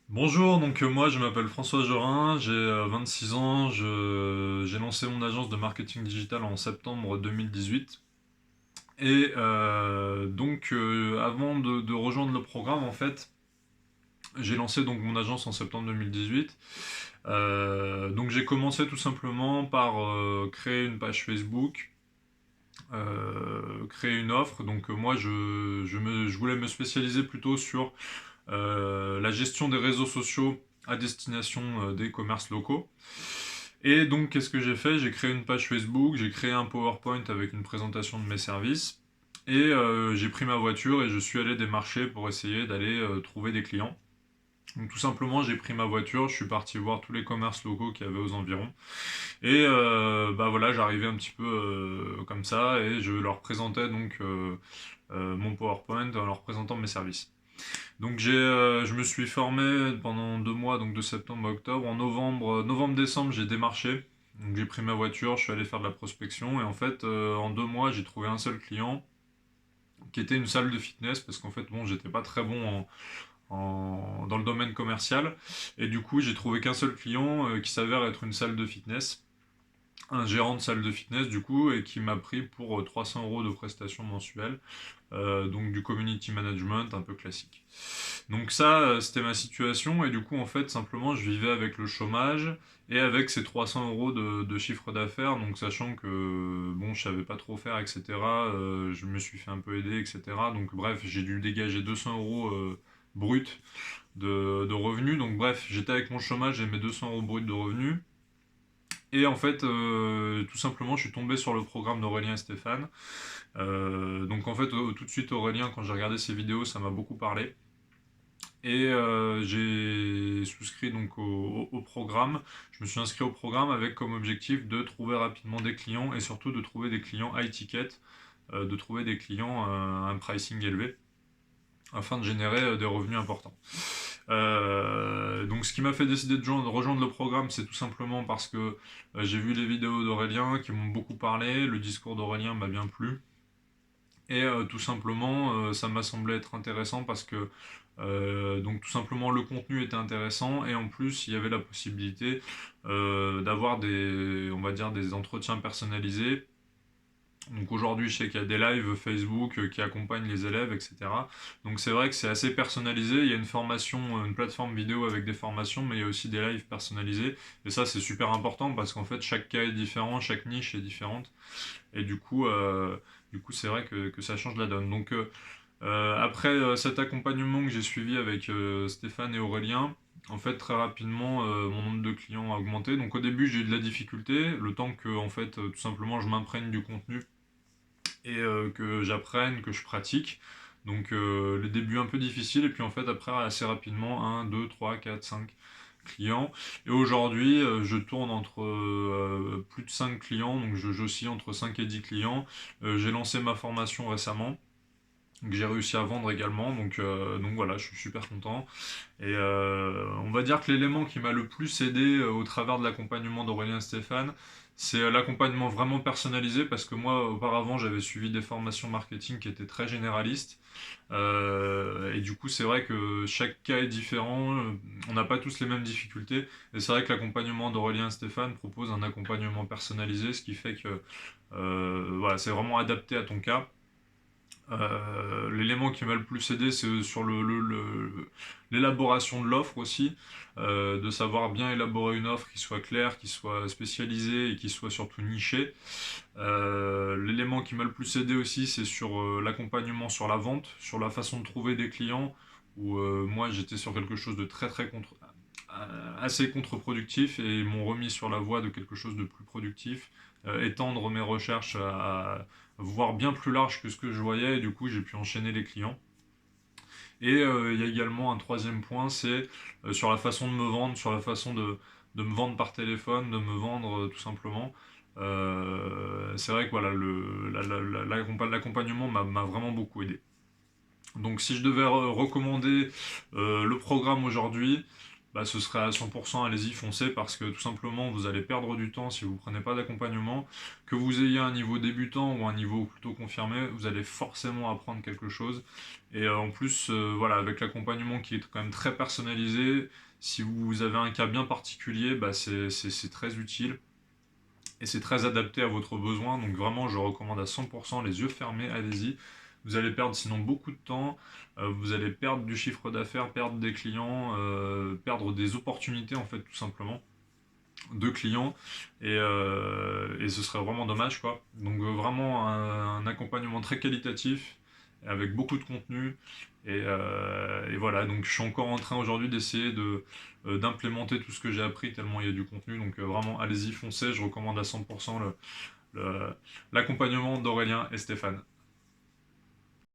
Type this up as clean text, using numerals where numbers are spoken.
Bonjour, moi je m'appelle François Jorin, j'ai 26 ans, j'ai lancé mon agence de marketing digital en septembre 2018. Avant de rejoindre le programme, en fait, j'ai lancé donc mon agence en septembre 2018. Donc j'ai commencé tout simplement par créer une page Facebook, créer une offre. Je voulais me spécialiser plutôt sur la gestion des réseaux sociaux à destination des commerces locaux. Et donc, qu'est-ce que j'ai fait? J'ai créé une page Facebook, j'ai créé un PowerPoint avec une présentation de mes services, et j'ai pris ma voiture et je suis allé démarcher pour essayer d'aller trouver des clients. Donc tout simplement, j'ai pris ma voiture, je suis parti voir tous les commerces locaux qu'il y avait aux environs. Et bah voilà, j'arrivais un petit peu comme ça et je leur présentais mon PowerPoint en leur présentant mes services. Je me suis formé pendant 2 mois, donc de septembre à octobre. En novembre-décembre, j'ai démarché. Donc j'ai pris ma voiture, je suis allé faire de la prospection et en fait, en 2 mois, j'ai trouvé un seul client qui était une salle de fitness parce qu'en fait, bon, j'étais pas très bon dans le domaine commercial et du coup, j'ai trouvé qu'un seul client qui s'avère être une salle de fitness, un gérant de salle de fitness du coup, et qui m'a pris pour 300 euros de prestations mensuelles, donc du community management un peu classique. Donc ça, c'était ma situation, et du coup, en fait, simplement, je vivais avec le chômage et avec ces 300 euros de chiffre d'affaires, donc sachant que, bon, je savais pas trop faire, etc., je me suis fait un peu aider, etc., donc bref, j'ai dû dégager 200 euros bruts de revenus, donc bref, j'étais avec mon chômage et mes 200 euros bruts de revenus, et en fait, tout simplement, je suis tombé sur le programme d'Aurélien et Stéphane. Donc en fait, tout de suite, Aurélien, quand j'ai regardé ses vidéos, ça m'a beaucoup parlé. Et j'ai souscrit donc au programme. Je me suis inscrit au programme avec comme objectif de trouver rapidement des clients et surtout de trouver des clients high ticket, de trouver des clients à un pricing élevé afin de générer des revenus importants. Donc ce qui m'a fait décider de rejoindre le programme, c'est tout simplement parce que j'ai vu les vidéos d'Aurélien qui m'ont beaucoup parlé, le discours d'Aurélien m'a bien plu. Et tout simplement, ça m'a semblé être intéressant parce que donc tout simplement le contenu était intéressant et en plus il y avait la possibilité d'avoir on va dire, des entretiens personnalisés. Donc aujourd'hui, je sais qu'il y a des lives Facebook qui accompagnent les élèves, etc. Donc c'est vrai que c'est assez personnalisé. Il y a une formation, une plateforme vidéo avec des formations, mais il y a aussi des lives personnalisés. Et ça, c'est super important parce qu'en fait, chaque cas est différent, chaque niche est différente. Et du coup, c'est vrai que ça change la donne. Après cet accompagnement que j'ai suivi avec Stéphane et Aurélien, en fait, très rapidement, mon nombre de clients a augmenté. Donc au début, j'ai eu de la difficulté, le temps que, en fait, tout simplement, je m'imprègne du contenu et que j'apprenne, que je pratique. Donc les débuts un peu difficiles, et puis en fait, après, assez rapidement, 1, 2, 3, 4, 5 clients. Et aujourd'hui, je tourne entre plus de 5 clients, donc j'oscille entre 5 et 10 clients. J'ai lancé ma formation récemment, que j'ai réussi à vendre également, donc voilà, je suis super content. Et on va dire que l'élément qui m'a le plus aidé au travers de l'accompagnement d'Aurélien Stéphane, c'est l'accompagnement vraiment personnalisé, parce que moi, auparavant, j'avais suivi des formations marketing qui étaient très généralistes. Et du coup, c'est vrai que chaque cas est différent, on n'a pas tous les mêmes difficultés. Et c'est vrai que l'accompagnement d'Aurélien Stéphane propose un accompagnement personnalisé, ce qui fait que voilà, c'est vraiment adapté à ton cas. L'élément qui m'a le plus aidé, c'est sur l'élaboration de l'offre aussi, de savoir bien élaborer une offre qui soit claire, qui soit spécialisée et qui soit surtout nichée. L'élément qui m'a le plus aidé aussi, c'est sur l'accompagnement sur la vente, sur la façon de trouver des clients, où moi j'étais sur quelque chose de assez contre-productif, et ils m'ont remis sur la voie de quelque chose de plus productif, étendre mes recherches à voir bien plus large que ce que je voyais, et du coup j'ai pu enchaîner les clients. Et il y a également un troisième point, c'est sur la façon de me vendre, sur la façon de me vendre par téléphone, de me vendre tout simplement. C'est vrai que voilà, l'accompagnement m'a vraiment beaucoup aidé. Donc si je devais recommander le programme aujourd'hui, bah, ce serait à 100%, allez-y, foncez, parce que tout simplement, vous allez perdre du temps si vous ne prenez pas d'accompagnement. Que vous ayez un niveau débutant ou un niveau plutôt confirmé, vous allez forcément apprendre quelque chose. Et en plus, voilà, avec l'accompagnement qui est quand même très personnalisé, si vous avez un cas bien particulier, bah, c'est très utile. Et c'est très adapté à votre besoin. Donc vraiment, je recommande à 100%, les yeux fermés, allez-y. Vous allez perdre sinon beaucoup de temps, vous allez perdre du chiffre d'affaires, perdre des clients, perdre des opportunités en fait tout simplement de clients et ce serait vraiment dommage quoi. Donc vraiment un accompagnement très qualitatif avec beaucoup de contenu et voilà, donc je suis encore en train aujourd'hui d'essayer d'implémenter tout ce que j'ai appris tellement il y a du contenu, donc vraiment allez-y, foncez, je recommande à 100% l'accompagnement d'Aurélien et Stéphane.